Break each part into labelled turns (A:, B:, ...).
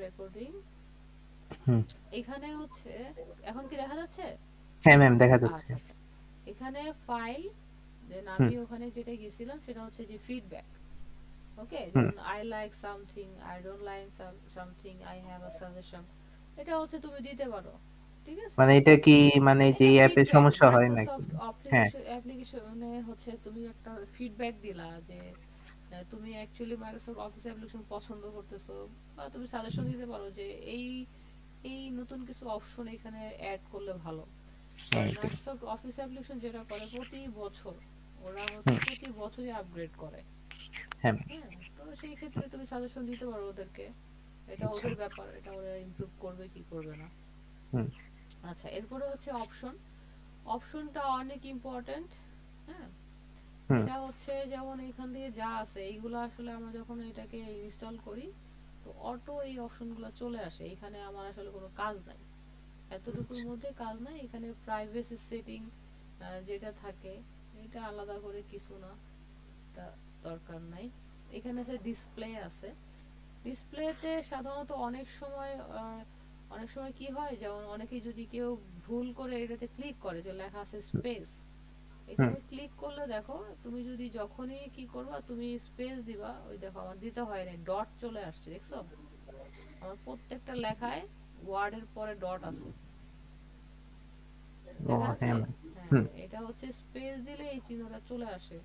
A: Recording.
B: হুম।
A: এখানে হচ্ছে এখন কি দেখা যাচ্ছে?
B: হ্যাঁ ম্যাম, দেখা যাচ্ছে।
A: আচ্ছা আচ্ছা, এখানে ফাইল, দেন আমি
B: হুম
A: ওখানে যেটা গেছিলাম সেটা হচ্ছে যে ফিডব্যাক। ওকে,
B: হুম।
A: যেমন I like something, I don't like something, I have a suggestion. এটা হচ্ছে তুমি দিতে পারো, ঠিক আছে?
B: মানে এটা কি, মানে যে
A: এটা
B: অ্যাপে
A: ফিডব্যাক
B: সমস্যা হয় নাকি?
A: মাইক্রোসফট
B: হ্যাঁ।
A: অ্যাপ্লিকেশনে হচ্ছে তুমি একটা ফিডব্যাক দিলা যে তুমি অ্যাকচুয়ালি মাইক্রোসফট অফিস অ্যাপ্লিকেশন পছন্দ করতেছো, বা তুমি সাজেশন দিতে পারো যে এই এই নতুন কিছু অপশন এখানে অ্যাড করলে ভালো।
B: হ্যাঁ,
A: কারণ
B: এটাই।
A: মাইক্রোসফট অফিস অ্যাপ্লিকেশন যেটা করে প্রতি বছর ওরা হচ্ছে
B: হুম।
A: প্রতি বছরই আপগ্রেড করে।
B: হ্যাঁ।
A: হ্যাঁ, তো সেই ক্ষেত্রে তুমি সাজেশন দিতে পারো ওদেরকে। এটা
B: আচ্ছা।
A: ওদের ব্যাপার, এটা ওরা ইমপ্রুভ করবে কি করবে না।
B: হুম
A: আচ্ছা, এরপরে হচ্ছে অপশন। অপশনটা অনেক ইম্পর্ট্যান্ট। হ্যাঁ,
B: হুম।
A: এটা হচ্ছে যেমন এখান থেকে যা আছে এইগুলো আসলে আমরা যখন এটাকে ইনস্টল করি তো অটো এই অপশনগুলো চলে আসে। এখানে আমার আসলে কোনো কাজ নাই, এতটুকুর
B: আচ্ছা।
A: মধ্যে কাজ নাই। এখানে প্রাইভেসি সেটিং যেটা থাকে এটা আলাদা করে কিছু না, এটা দরকার নাই। এখানে যে ডিসপ্লে আছে, ডিসপ্লেতে সাধারণত অনেক সময় কি হয়, যেমন অনেকেই যদি কেউ ভুল করে এটাতে ক্লিক করে যে লেখা আছে স্পেস,
B: হুম।
A: এখানে ক্লিক করলে দেখো তুমি যদি যখনই কি করবা তুমি স্পেস দিবা, ওই দেখো আমার দিতে হয় না, ডট চলে আসছে, দেখছো? আমার প্রত্যেকটা লেখায় ওয়ার্ডের পরে ডট আছে,
B: ও
A: দেখা
B: হ্যাঁ
A: যাচ্ছে?
B: ম্যাম।
A: হ্যাঁ,
B: হুম।
A: এটা হচ্ছে স্পেস দিলে এই চিহ্নটা চলে আসে।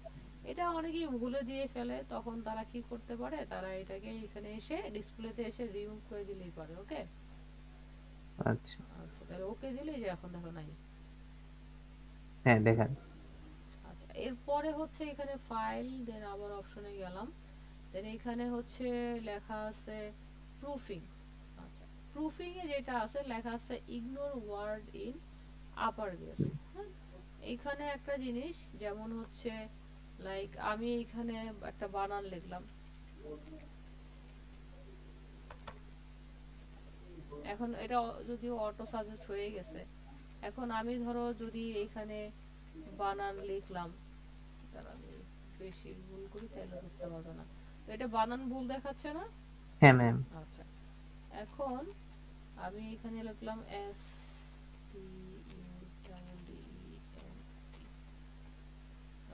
A: এটা অনেকেই ভুলে দিয়ে ফেলে, তখন তারা কি করতে পারে, তারা এটাকে এখানে এসে ডিসপ্লেতে এসে রিমুভ করে দিলেই পারে। ওকে,
B: আচ্ছা।
A: আচ্ছা, তাহলে ওকে দিলেই যে এখন দেখো নাই।
B: হ্যাঁ, দেখান।
A: আচ্ছা, এরপরে হচ্ছে এখানে ফাইল, দেন আবার অপশনে গেলাম, দেন এখানে হচ্ছে লেখা আছে প্রুফিং। আচ্ছা, প্রুফিং এ যেটা আছে লেখা আছে ignore word in upper case. হ্যাঁ, এইখানে একটা জিনিস, যেমন হচ্ছে লাইক আমি এখানে একটা বানান লিখলাম, এখন এটা যদিও অটো সাজেস্ট হয়ে গেছে। এখন আমি ধরো যদি এখানে বানান লিখলাম, তাহলে আমি বেশি ভুল করি তাহলে ধরতে পারবে না, তো এটা বানান ভুল দেখাচ্ছে না?
B: হ্যাঁ ম্যাম।
A: আচ্ছা, এখন আমি এখানে লিখলাম S T U double D N.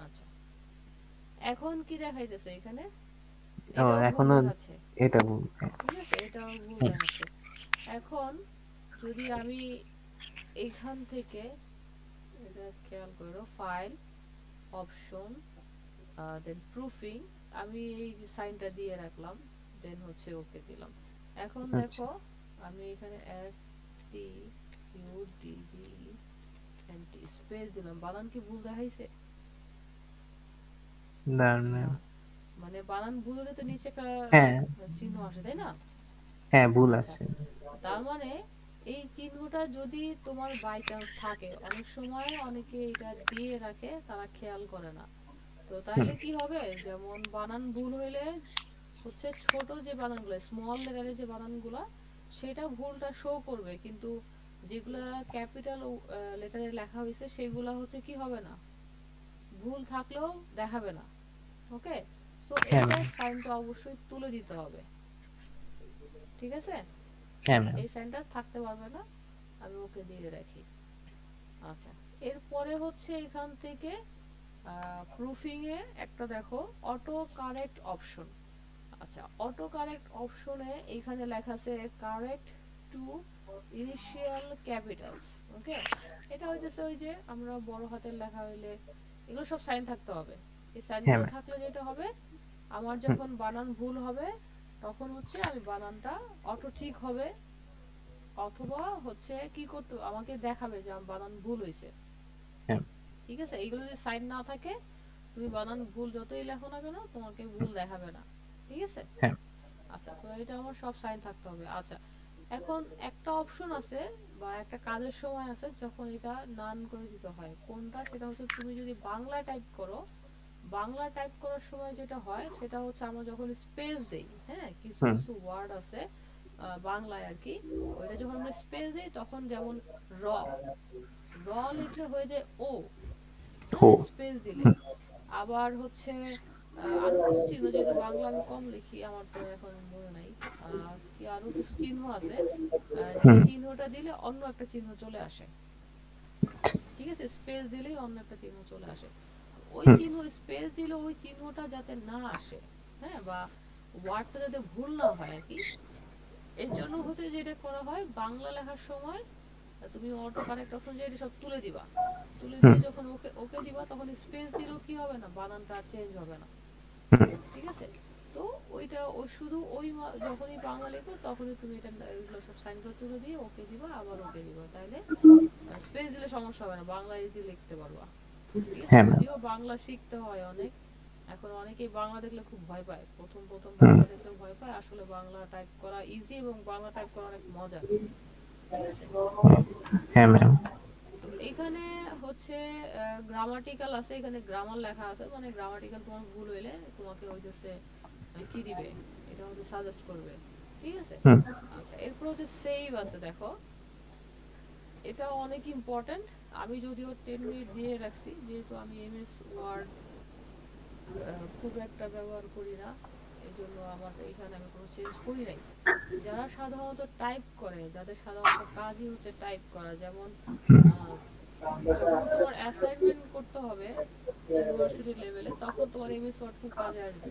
A: আচ্ছা, এখন কি দেখাইতেছে এখানে?
B: ও,
A: এটাও ভুল
B: এখনো
A: দেখাচ্ছে,
B: এটা ভুল। হ্যাঁ।
A: ঠিক আছে, এটাও ভুল
B: হুম।
A: দেখাচ্ছে। এখন যদি আমি এইখান থেকে এটা খেয়াল করো, ফাইল, অপশন, দেন প্রুফিং, আমি এই যে সাইনটা দিয়ে রাখলাম, দেন হচ্ছে ওকে দিলাম। এখন
B: আচ্ছা।
A: দেখো আমি এখানে S T U D D N T space দিলাম, বানান কি ভুল দেখাইছে?
B: দাঁড়ান ম্যাম।
A: না, মানে বানান ভুল হলে তো নিচে একটা
B: হ্যাঁ।
A: চিহ্ন আসে, তাই না?
B: হ্যাঁ, ভুল
A: আচ্ছা,
B: আছে।
A: তার মানে এই চিহ্নটা যদি তোমার বাই চান্স থাকে, অনেক সময় অনেকে এটা দিয়ে রাখে, তারা খেয়াল করে না। তো
B: হুম
A: তাইলে কি হবে, যেমন বানান ভুল হইলে হচ্ছে ছোট যে বানানগুলো, স্মল লেটারের যে বানানগুলো, সেটা ভুলটা শো করবে, কিন্তু যেগুলা ক্যাপিটাল লেটারে লেখা হয়েছে সেগুলা হচ্ছে কি হবে না, ভুল থাকলেও দেখাবে না। ওকে, সো
B: হ্যাঁ
A: এইটার
B: ম্যাম।
A: সাইনটা অবশ্যই তুলে দিতে হবে, ঠিক আছে?
B: হ্যাঁ ম্যাম।
A: এই সাইনটা থাকতে পারবে না, আমি ওকে দিয়ে রাখি। আচ্ছা, এরপরে হচ্ছে এখান থেকে প্রুফিং এ একটা দেখো অটো কারেক্ট অপশন। আচ্ছা, অটো কারেক্ট অপশনে এখানে লেখা আছে কারেক্ট টু ইনিশিয়াল ক্যাপিটালস। ওকে, এটা হইতেছে ওই যে আমরা বড় হাতের লেখা হইলে এগুলো সব সাইন থাকতে হবে। এই
B: হ্যাঁ
A: সাইনগুলো
B: ম্যাম।
A: থাকলে যেটা হবে, আমার
B: হুম।
A: যখন বানান ভুল হবে তখন হচ্ছে আমি বানানটা অটো ঠিক হবে, অথবা হচ্ছে কি করতে আমাকে দেখাবে যে আমার বানান ভুল হয়েছে।
B: হ্যাঁ।
A: ঠিক আছে, এইগুলো যদি সাইন না থাকে তুমি বানান ভুল যতই লেখো না কেন তোমাকে ভুল দেখাবে না, ঠিক আছে?
B: হ্যাঁ।
A: আচ্ছা, তো এটা আমার সব সাইন থাকতে হবে। আচ্ছা, এখন একটা অপশন আছে বা একটা কাজের সময় আছে যখন এটা নান করে দিতে হয়, কোনটা? সেটা হচ্ছে তুমি যদি বাংলা টাইপ করো, বাংলা টাইপ করার সময় যেটা হয় সেটা হচ্ছে আমরা যখন স্পেস দেই, হ্যাঁ, কিছু
B: হুম।
A: কিছু ওয়ার্ড আছে বাংলায় আর কি, ওইটা যখন আমরা স্পেস দিই তখন যেমন র, র লিখলে হয়ে যায় ও,
B: ও।
A: হ্যাঁ, স্পেস দিলে। আবার হচ্ছে আরো কিছু চিহ্ন, যেহেতু বাংলা আমি কম লিখি আমার তো এখন মনে নাই, কি আরো কিছু চিহ্ন আছে, যে
B: হুম
A: চিহ্নটা দিলে অন্য একটা চিহ্ন চলে আসে। ঠিক আছে, স্পেস দিলেই অন্য একটা চিহ্ন চলে আসে। ওই
B: হুম
A: চিহ্ন স্পেস দিলে ওই চিহ্নটা যাতে না আসে, হ্যাঁ, বা ওয়ার্ডটা যাতে ভুল না হয় আর কি, এর জন্য হচ্ছে যেটা করা হয় বাংলা লেখার সময় তুমি অটো কারেক্ট অপশন যেটা সব তুলে দিবা, তুলে
B: হুম
A: দিয়ে যখন ওকে ওকে দিবা তখন স্পেস দিলেও কি হবে না, বানানটা আর চেঞ্জ হবে না।
B: হুম
A: ঠিক আছে, তো ওইটা ওই শুধু ওই যখনই বাংলা লিখো তখনই তুমি এটা এগুলো সব সাইন করে তুলে দিয়ে ওকে দিবা, আবার ওকে দিবা, তাইলে স্পেস দিলে সমস্যা হবে না, বাংলা ইজি লিখতে পারবা। ঠিক আছে,
B: হ্যাঁ ম্যাম
A: যদিও বাংলা শিখতে হয় অনেক, এখন অনেকেই বাংলা দেখলে খুব ভয় পায়, প্রথম প্রথম
B: হুম
A: বাংলা দেখলে ভয় পায়, আসলে বাংলা টাইপ করা ইজি এবং বাংলা টাইপ করা অনেক মজা। ঠিক আছে,
B: হ্যাঁ ম্যাম
A: আচ্ছা, তো এখানে হচ্ছে গ্রামাটিক্যাল আছে, এখানে গ্রামার লেখা আছে, মানে গ্রামাটিক্যাল তোমার ভুল হইলে তোমাকে ওই যে কি দিবে, এটা হচ্ছে সাজেস্ট করবে। ঠিক আছে,
B: হুম
A: আচ্ছা, এরপর হচ্ছে সেভ আছে, দেখো এটা অনেক ইম্পর্ট্যান্ট। আমি যদিও 10 মিনিট দিয়ে রাখছি, যেহেতু আমি এমএস ওয়ার্ড খুব একটা ব্যবহার করি না, এই জন্য আমার এখানে আমি কোনো চেঞ্জ করি নাই। যারা সাধারণত টাইপ করে, যাদের সাধারণত কাজই হচ্ছে টাইপ করা, যেমন আহ, যখন তোমার অ্যাসাইনমেন্ট করতে হবে ইউনিভার্সিটি লেভেলে, তখন তোমার এমএস ওয়ার্ড খুব কাজে আসবে।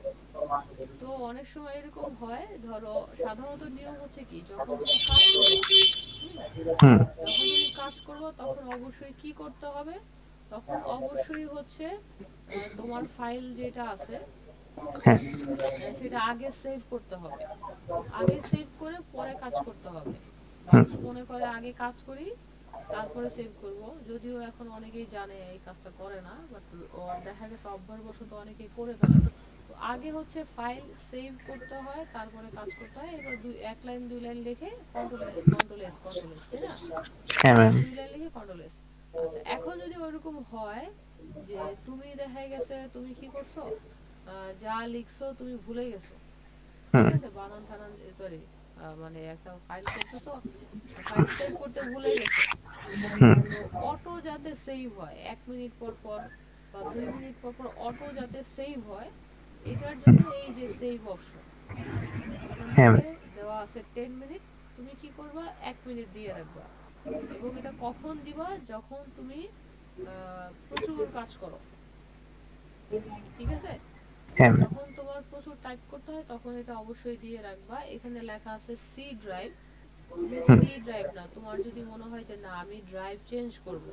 A: তো অনেক সময় এরকম হয়, ধরো সাধারণত নিয়ম হচ্ছে কি, যখন তুমি কাজ করবা, হুম,
B: হুম
A: যখন তুমি কাজ করবা তখন অবশ্যই কি করতে হবে, তখন অবশ্যই হচ্ছে তোমার ফাইল যেটা আছে
B: হ্যাঁ
A: সেটা আগে সেভ করতে হবে, আগে সেভ করে পরে কাজ করতে হবে।
B: হুম
A: মানুষ মনে করে আগে কাজ করি তারপরে সেভ করব, যদিও এখন অনেকেই জানে এই কাজটা করে না, বাট দেখা গেছে অভ্যাসবশত অনেকেই করে ফেলে। তো আগে হচ্ছে ফাইল সেভ করতে হয়, তারপরে কাজ করতে হয়, এবার এক লাইন দুই লাইন লিখে control control S control S, তাই না,
B: হ্যাঁ
A: এক
B: ম্যাম
A: লাইন দুই লাইন লিখে কন্ট্রোল এস। আচ্ছা, এখন যদি ওইরকম হয় যে তুমি দেখা গেছে তুমি কি করছো, যা লিখছো তুমি ভুলে গেছো, ঠিক
B: হুম
A: আছে, বানান টানান, সরি, মানে একটা ফাইল করতেছো, ফাইল সেভ করতে ভুলে গেছো,
B: হুম
A: তো অটো যাতে সেভ হয় 1 মিনিট পর পর বা 2 মিনিট পর পর অটো যাতে সেভ হয়, এটার জন্য এই যে সেভ অপশন এখান
B: হ্যাঁ
A: থেকে
B: ম্যাম
A: দেওয়া আছে 10 মিনিট, তুমি কি করবা 1 মিনিট দিয়ে রাখবা, এবং এটা কখন দিবা, যখন তুমি প্রচুর কাজ করো। ঠিক আছে,
B: হ্যাঁ ম্যাম
A: যখন তোমার প্রচুর টাইপ করতে হয় তখন এটা অবশ্যই দিয়ে রাখবা। এখানে লেখা আছে সি ড্রাইভ, তুমি
B: হুম
A: সি ড্রাইভ না, তোমার যদি মনে হয় যে না আমি ড্রাইভ চেঞ্জ করব,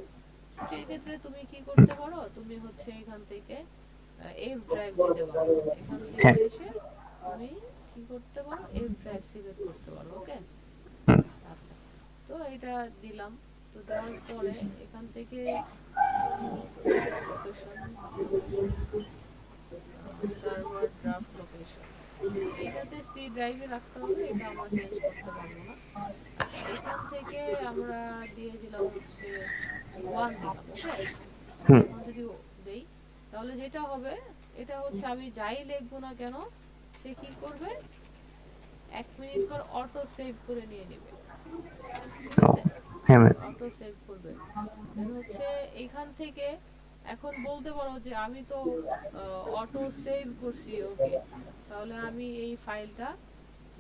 A: সেই ক্ষেত্রে তুমি কি করতে পারো, তুমি হচ্ছে এখান থেকে এফ ড্রাইভ দিতে পারো, এখান থেকে
B: হ্যাঁ
A: এসে তুমি কি করতে পারো, এফ ড্রাইভ সিলেক্ট করতে পারো। ওকে,
B: হুম
A: আচ্ছা, তো এটা দিলাম। তো দেওয়ার পরে এখান থেকে location location server draft location, এইটাতে সি ড্রাইভে রাখতে হবে, এটা আমরা চেঞ্জ করতে পারবো না। আচ্ছা, এখান থেকে আমরা দিয়ে দিলাম হচ্ছে 1 দিলাম। ওকে, আচ্ছা,
B: হুম
A: এখন যদি দেই তাহলে যেটা হবে, এটা হচ্ছে আমি যাই লিখবো না কেন সে কি করবে, 1 মিনিট পর অটো সেভ করে নিয়ে নেবে। ঠিক
B: ও
A: আছে,
B: হ্যাঁ ম্যাম
A: অটো সেভ করবে, দেন হচ্ছে এইখান থেকে এখন বলতে পারো যে আমি তো অটো সেভ করছি, ওকে, তাহলে আমি এই ফাইলটা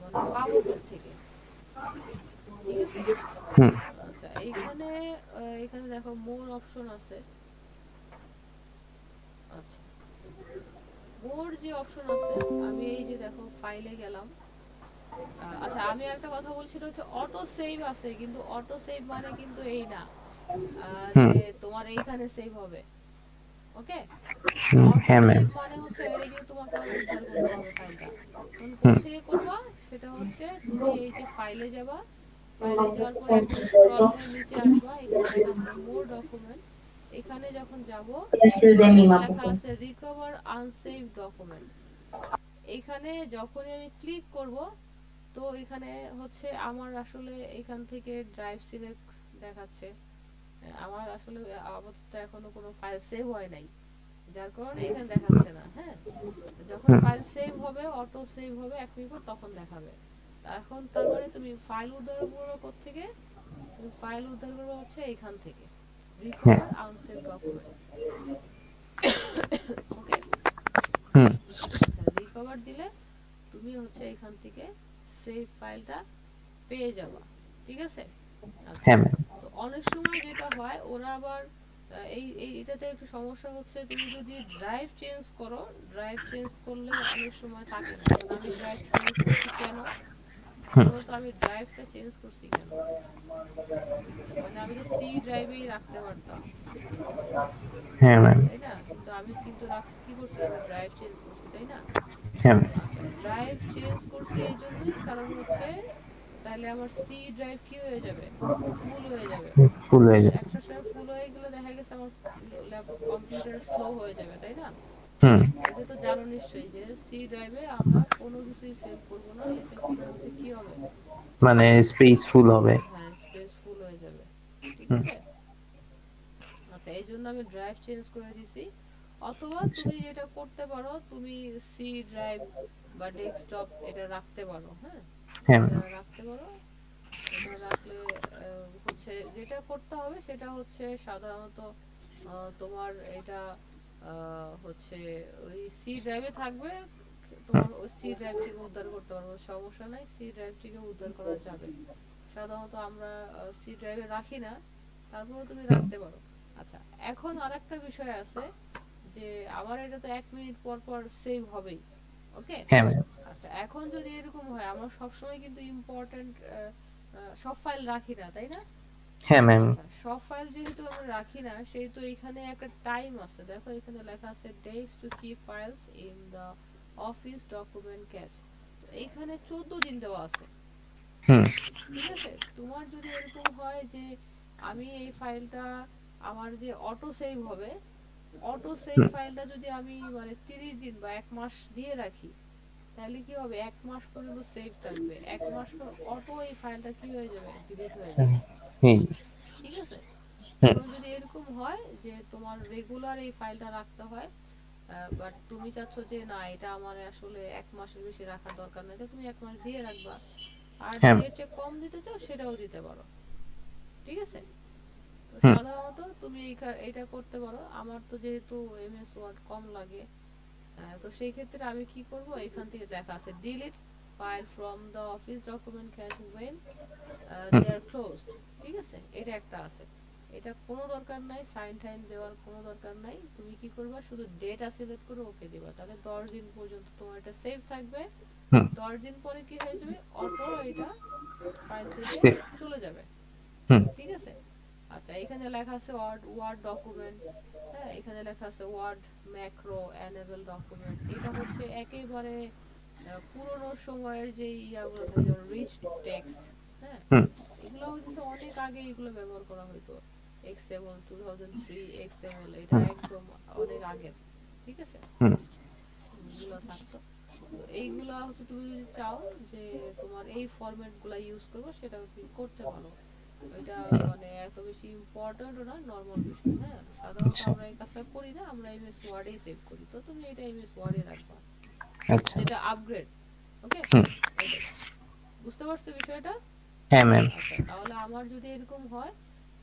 A: মানে পাবো থেকে। ঠিক আছে,
B: হুম
A: আচ্ছা, এইখানে এখানে দেখো মোর অপশন আছে। আচ্ছা, মোর যে অপশন আছে, আমি এই যে দেখো ফাইলে গেলাম। আচ্ছা, আমি একটা কথা বলছি, সেটা হচ্ছে অটো সেভ আছে, কিন্তু অটো সেভ মানে কিন্তু এই না যে
B: হুম
A: তোমার এইখানে সেভ হবে। ওকে,
B: হুম
A: অটো
B: হ্যাঁ ম্যাম
A: সেভ মানে হচ্ছে এটা কিন্তু তোমাকে আবার উদ্ধার করতে হবে ফাইলটা। তখন কোথা থেকে করবা, সেটা হচ্ছে তুমি এই যে ফাইলে যাবা, ফাইলে যাওয়ার পরে একদম স্ক্রল করে নিচে আসবা, এখানে লেখা আছে মোর ডকুমেন্ট, এখানে যখন যাব এখানে লেখা আছে রিকভার আনসেভ ডকুমেন্ট, এখানে যখনই আমি ক্লিক করব, তো এখানে হচ্ছে আমার আসলে এখান থেকে ড্রাইভ সিলেক্ট দেখাচ্ছে, আমার আসলে আপাতত এখনো কোনো ফাইল সেভ হয় নাই, যার কারণে এখানে দেখাচ্ছে না। হ্যাঁ, যখন
B: হুম
A: ফাইল সেভ হবে, অটো সেভ হবে 1 মিনিট পর, তখন দেখাবে। এখন তার মানে তুমি ফাইল উদ্ধার করবে কোত্থেকে, তুমি ফাইল উদ্ধার করবে হচ্ছে এখান থেকে,
B: হ্যাঁ
A: রিকভার আনসেভ ডকুমেন্ট। ওকে,
B: হুম
A: আচ্ছা, রিকভার দিলে তুমি হচ্ছে এখান থেকে সেভ ফাইলটা পেয়ে যাবা, ঠিক আছে? আচ্ছা,
B: হ্যাঁ ম্যাম।
A: তো অনেক সময় যেটা হয় ওরা আবার এটাতে একটু সমস্যা হচ্ছে, তুমি যদি ড্রাইভ চেঞ্জ করো, ড্রাইভ চেঞ্জ করলে অনেক সময় থাকে না। যেমন আমি ড্রাইভ চেঞ্জ করছি কেন, বলো তো আমি ড্রাইভটা চেঞ্জ করছি কেন? মানে আমি তো সি ড্রাইভেই রাখতে পারতাম,
B: হ্যাঁ ম্যাম।
A: তাই না? কিন্তু আমি কিন্তু রাখছি, কি করছি, আমি ড্রাইভ চেঞ্জ করছি, তাই না?
B: হ্যাঁ ম্যাম।
A: আচ্ছা, ড্রাইভ চেঞ্জ করছি এই জন্যই, কারণ হচ্ছে তাহলে আমার সি ড্রাইভ কি হয়ে যাবে, ফুল হয়ে যাবে।
B: ফুল হয়ে
A: আচ্ছা,
B: যায়।
A: একটা সময় ফুল হয়ে গেলে দেখা গেছে আমার কম্পিউটার স্লো হয়ে যাবে, তাই না?
B: হুম।
A: এটা তো জানো নিশ্চয়ই যে সি ড্রাইভে আমরা কোনো কিছুই সেভ করব না, এতে করে হচ্ছে কি হবে,
B: মানে স্পেস ফুল হবে।
A: হ্যাঁ স্পেস ফুল হয়ে যাবে, ঠিক
B: হুম।
A: আছে? আচ্ছা, এই জন্য আমি ড্রাইভ চেঞ্জ করে দিছি। অথবা
B: আচ্ছা।
A: তুমি যেটা করতে পারো, তুমি সি ড্রাইভ বা ডেস্কটপ এটা রাখতে পারো, হ্যাঁ,
B: হ্যাঁ
A: এটা
B: ম্যাম।
A: রাখতে পারো। এটা রাখলে হচ্ছে যেটা করতে হবে সেটা হচ্ছে সাধারণত তোমার এটা হচ্ছে ওই সি ড্রাইভে থাকবে,
B: হুম।
A: তোমার ওই সি ড্রাইভ থেকে উদ্ধার করতে পারবো, সমস্যা নাই, সি ড্রাইভ থেকে উদ্ধার করা যাবে। সাধারণত আমরা সি ড্রাইভে রাখি না, তারপরেও তুমি
B: হুম।
A: রাখতে পারো। আচ্ছা, এখন আরেকটা বিষয় আছে যে আমার এটা তো 1 মিনিট পর পর সেভ হবেই, ওকে?
B: হ্যাঁ ম্যাম।
A: আচ্ছা, এখন যদি এরকম হয়, আমরা সবসময় কিন্তু ইম্পর্টেন্ট সব ফাইল রাখি না, তাই না?
B: হ্যাঁ ম্যাম।
A: আচ্ছা, সব ফাইল যেহেতু আমরা রাখি না, সেহেতু এখানে একটা টাইম আছে, দেখো এখানে লেখা আছে days to keep files in the office document catch. তো এইখানে 14 দিন দেওয়া আছে,
B: হুম।
A: ঠিক আছে? তোমার যদি এরকম হয় যে আমি এই ফাইলটা, আমার যে অটো সেভ হবে, অটো সেভ
B: হুম।
A: ফাইলটা যদি আমি মানে 30 দিন বা 1 মাস দিয়ে রাখি, তাহলে কি হবে, 1 মাস পর্যন্ত সেভ থাকবে, 1 মাস পর অটো এই ফাইলটা কি হয়ে যাবে, ডিলিট হয়ে যাবে,
B: হুম।
A: ঠিক আছে?
B: হুম।
A: এখন যদি এরকম হয় যে তোমার রেগুলার এই ফাইলটা রাখতে হয়, বাট তুমি চাচ্ছ যে না, এটা আমার আসলে 1 মাসের বেশি রাখার দরকার নেই, তো তুমি 1 মাস দিয়ে রাখবা। আর
B: হ্যাঁ।
A: যদি এর চেয়ে কম দিতে চাও সেটাও দিতে পারো, ঠিক আছে? তো
B: হুম।
A: সাধারণত তুমি এটা করতে পারো। আমার তো যেহেতু এমএস ওয়ার্ড কম লাগে, তো সেই ক্ষেত্রে আমি কি করব, এখান থেকে দেখা আছে delete file from the office document cache when
B: hmm.
A: They are closed, ঠিক আছে? এটা একটা আছে, এটা কোনো দরকার নাই, সাইন টাইন দেওয়ার কোনো দরকার নাই। তুমি কি করবা, শুধু ডেটা সিলেক্ট করে ওকে দিবা, তাহলে 10 দিন পর্যন্ত তোমার এটা সেভ থাকবে।
B: হুম।
A: 10 দিন পরে কি হয়ে যাবে, অটো এটা ফাইল থেকে
B: স্পেস।
A: চলে যাবে,
B: হুম।
A: ঠিক আছে? আচ্ছা, এখানে লেখা আছে ওয়ার্ড ওয়ার্ড ডকুমেন্ট, হ্যাঁ, এখানে লেখা আছে ওয়ার্ড ম্যাক্রো এনেবল ডকুমেন্ট। এটা হচ্ছে একেবারে পুরোনো সময়ের যে ইয়াগুলো থাকে, যেমন রিচ টেক্সট, হ্যাঁ,
B: হুম।
A: এগুলো হচ্ছে অনেক আগে এগুলো ব্যবহার করা হতো। এক্সএমএল 2003 এক্সএমএল, এটা
B: হুম।
A: একদম অনেক আগের, ঠিক আছে?
B: হুম।
A: এগুলো থাকতো। তো এইগুলা হচ্ছে তুমি যদি চাও যে তোমার এই ফরম্যাট গুলা ইউজ করবো, সেটাও তুমি করতে পারো। এটা
B: হুম।
A: মানে এত বেশি ইম্পর্টেন্টও না, নর্মাল বিষয়, হ্যাঁ। সাধারণত
B: আচ্ছা।
A: আমরা এই কাজটা করি না, আমরা এমএস ওয়ার্ডেই সেভ করি, তো তুমি এটা এমএস ওয়ার্ডে রাখবা,
B: আচ্ছা।
A: যেটা আপগ্রেড, ওকে?
B: হুম।
A: এটাই, বুঝতে পারছো বিষয়টা?
B: হ্যাঁ ম্যাম।
A: আচ্ছা, তাহলে আমার যদি এরকম হয়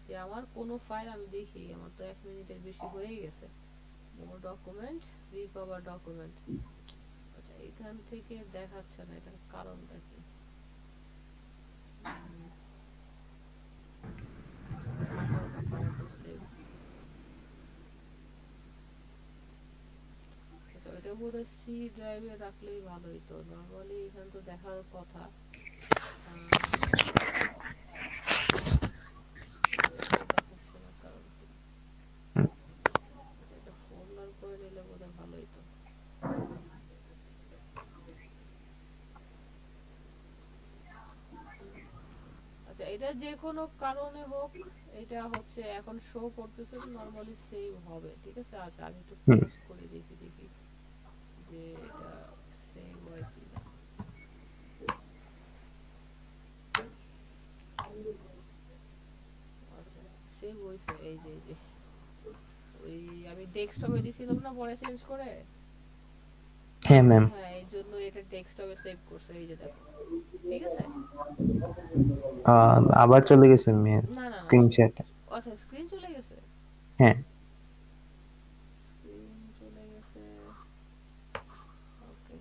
A: যে আমার কোনো ফাইল, আমি দেখি আমার তো 1 মিনিটের বেশি হয়ে গেছে, মোর ডকুমেন্ট, রিকভার ডকুমেন্ট। আচ্ছা, এখান থেকে দেখাচ্ছে না, এটার কারণটা কি? এটা থাকার কথা অটো সেভ। আচ্ছা, এটা বোধহয় সি ড্রাইভে রাখলেই ভালো হতো, নর্মালি এখানে তো দেখার কথা। এটা দেখাচ্ছে না, কারণ কি? আচ্ছা, এটা ফোল্ডার করে নিলে বোধহয় ভালো হতো। আচ্ছা, এটা যে কোনো কারণে হোক, এটা হচ্ছে এখন শো করতেছে, নর্মালি সেভ হবে, ঠিক আছে? আচ্ছা, আমি একটু
B: হুম।
A: ক্লোজ করে দেখি দেখি যে এটা সেভ হয় কিনা। আচ্ছা, সেভ হইছে, এই যে ওই আমি ডেস্কটপে দিছিলাম না পরে চেঞ্জ করে,
B: হ্যাঁ ম্যাম।
A: হ্যাঁ, এই জন্য এটা ডেস্কটপে সেভ করছে, এই যে দেখো, ঠিক আছে?
B: আবার চলে গেছে মেয়ের
A: না না না,
B: স্ক্রিনশট।
A: আচ্ছা স্ক্রিন চলে গেছে,
B: হ্যাঁ।
A: স্ক্রিন চলে গেছে, ওকে।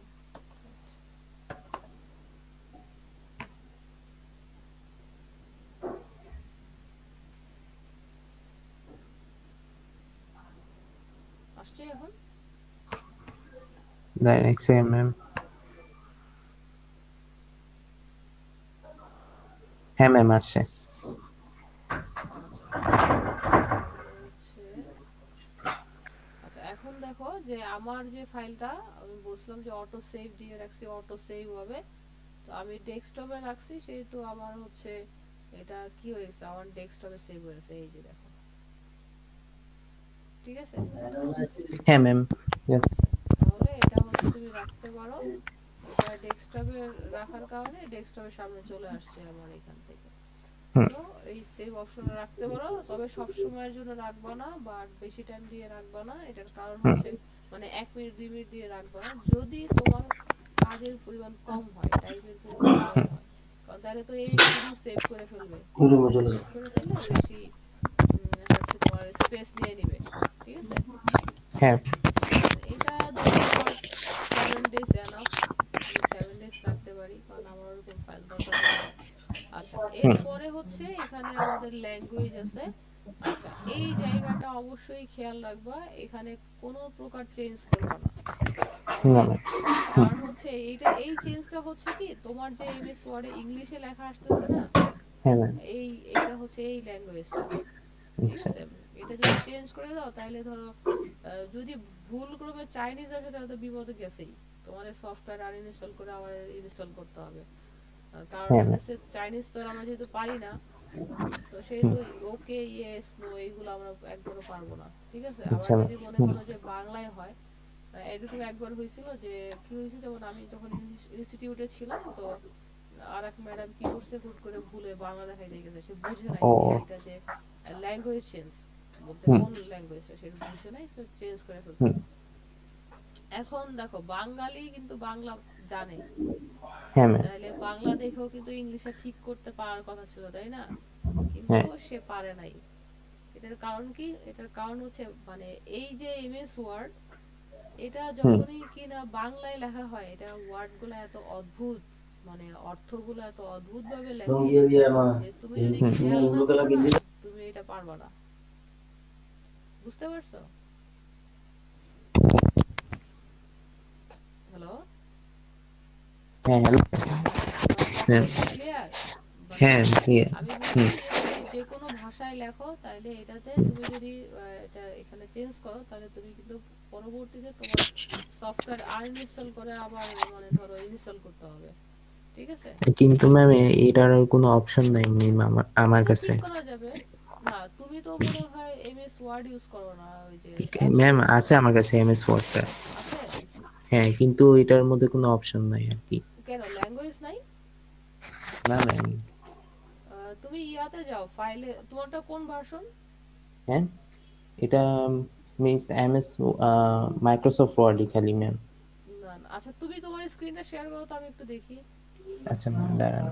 A: আসছে এখন?
B: দাঁড়ান এক সেকেন্ড ম্যাম। হ্যাঁ ম্যাম আসছে।
A: আচ্ছা তাহলে হচ্ছে, আচ্ছা এখন দেখো যে আমার যে ফাইলটা আমি বলছিলাম যে অটো সেভ দিয়ে রাখছি, অটো সেভ হবে, তো আমি ডেস্কটপে রাখছি, সেহেতু আমার হচ্ছে এটা কি হয়েছে, আমার ডেস্কটপে সেভ হয়েছে, এই যে দেখো, ঠিক আছে।
B: হ্যাঁ ম্যাম।
A: আচ্ছা তাহলে এটা হচ্ছে তুমি রাখতে পারো, এটা ডেস্কটপে রাখার কারণে ডেস্কটপের সামনে চলে আসছে আমার এখান থেকে।
B: হুম
A: তো এই সেভ অপশনে রাখতে পারো, তবে সব সময়ের জন্য রাখবা না বা বেশি টাইম দিয়ে রাখবা না, এটার কারণ
B: হুম
A: হচ্ছে মানে 1 মিনিট 2 মিনিট দিয়ে রাখবা না, যদি তোমার কাজের পরিমাণ কম হয়, টাইমের পরিমাণ কম হয়, কারণ তাহলে তো এই শুধু সেভ করে ফেলবে, ঠিক আছে, সেভ করে ফেললে বেশি হচ্ছে তোমার স্পেস নিয়ে নিবে, ঠিক আছে।
B: হ্যাঁ
A: এটা যদি তোমার 7 days এনাফ, আমি 7 days রাখতে পারি, কারণ আমার ওরকম ফাইল দরকার পড়ে না। আচ্ছা
B: হুম
A: এরপরে হচ্ছে এখানে আমাদের ল্যাঙ্গুয়েজ আছে। আচ্ছা এই জায়গাটা অবশ্যই খেয়াল রাখবা, এখানে কোনো প্রকার চেঞ্জ করবা না,
B: না
A: ওকে।
B: ম্যাম। হুম
A: কারণ হচ্ছে এইটা, এই চেঞ্জটা হচ্ছে কি, তোমার যে এমএস ওয়ার্ডে ইংলিশে লেখা আসতেছে না,
B: হ্যাঁ ম্যাম।
A: এই এইটা হচ্ছে এই ল্যাঙ্গুয়েজটা, ঠিক
B: আচ্ছা।
A: আছে। এটা যদি চেঞ্জ করে দাও তাহলে ধরো যদি ভুল ক্রমে চাইনিজ আসে তাহলে তো বিপদে গেছেই, তোমার সফটওয়্যার আর ইনস্টল করে আবার ইনস্টল করতে হবে, কারণ
B: হ্যাঁ ম্যাম।
A: হচ্ছে চাইনিজ তো আর আমরা যেহেতু পারি না, তো
B: হুম
A: সেহেতু ওকে ইয়েস নো এইগুলো আমরা একবারও পারবো না, ঠিক আছে। আবার
B: আচ্ছা ম্যাম।
A: যদি মনে
B: হুম
A: করো যে বাংলায় হয়, এরকম একবার হয়েছিল যে কি হয়েছে, যেমন আমি যখন ইনস্টিটিউটে ছিলাম, তো আর এক ম্যাডাম কি করছে, হুট করে ভুলে বাংলা দেখাই দিয়ে গেছে, সে বুঝে নাই
B: ও
A: যে এটা যে ল্যাঙ্গুয়েজ চেঞ্জ, বলতে
B: হুম
A: কোন ল্যাঙ্গুয়েজটা সেটা বুঝে নাই, সে চেঞ্জ করে ফেলছে।
B: হুম
A: এখন দেখো বাঙালি কিন্তু বাংলা জানে,
B: হ্যাঁ ম্যাম।
A: তাহলে বাংলা দেখেও কিন্তু ইংলিশে ঠিক করতে পারার কথা ছিল, তাই না, কিন্তু
B: হ্যাঁ
A: সে পারে নাই। এটার কারণ কি, এটার কারণ হচ্ছে মানে এই যে এমএস ওয়ার্ড, এটা
B: হুম
A: যখনই কিনা বাংলায় লেখা হয়, এটা ওয়ার্ডগুলো এত অদ্ভুত, মানে অর্থগুলো এত অদ্ভুত ভাবে লেখে যে তুমি যদি
B: হুম
A: খেয়াল না করো না, তুমি এটা পারবা না, বুঝতে পারছো? হ্যালো,
B: হ্যাঁ হ্যালো।
A: আমার
B: ম্যাম।
A: কথাটা কি ক্লিয়ার? মানে
B: হ্যাঁ ইয়ে
A: আমি
B: হুম
A: বলতেছি যে তুমি যে কোনো ভাষায় লেখো, তাইলে এটাতে তুমি যদি এটা এখানে চেঞ্জ করো, তাহলে তুমি কিন্তু পরবর্তীতে তোমার সফটওয়্যার আনইনস্টল করে আবার মানে ধরো ইনস্টল করতে হবে, ঠিক আছে।
B: কিন্তু ম্যাম এটার আর কোনো অপশন নাই ম্যাম আমার আমার
A: এটা
B: কাছে।
A: ঠিক করা যাবে। না তুমি তো মনে হয় এমএস ওয়ার্ড ইউজ করো না, ওই যে
B: ম্যাম
A: অ্যাপস ইউজ
B: আছে
A: করো,
B: আমার কাছে এমএস ওয়ার্ডটা।
A: আছে।
B: হ্যাঁ কিন্তু এটার মধ্যে কোনো অপশন নাই আর কি।
A: কেন ল্যাঙ্গুয়েজ নাই?
B: না ম্যাম।
A: তুমি ইয়াতে যাও, ফাইলে তোমারটা কোন ভার্সন?
B: হ্যাঁ এটা মিস এমএস মাইক্রোসফট ওয়ার্ডই খালি ম্যাম।
A: না না, আচ্ছা তুমি তোমার স্ক্রিনটা শেয়ার করো তো আমি একটু দেখি।
B: আচ্ছা ম্যাম দাঁড়ান।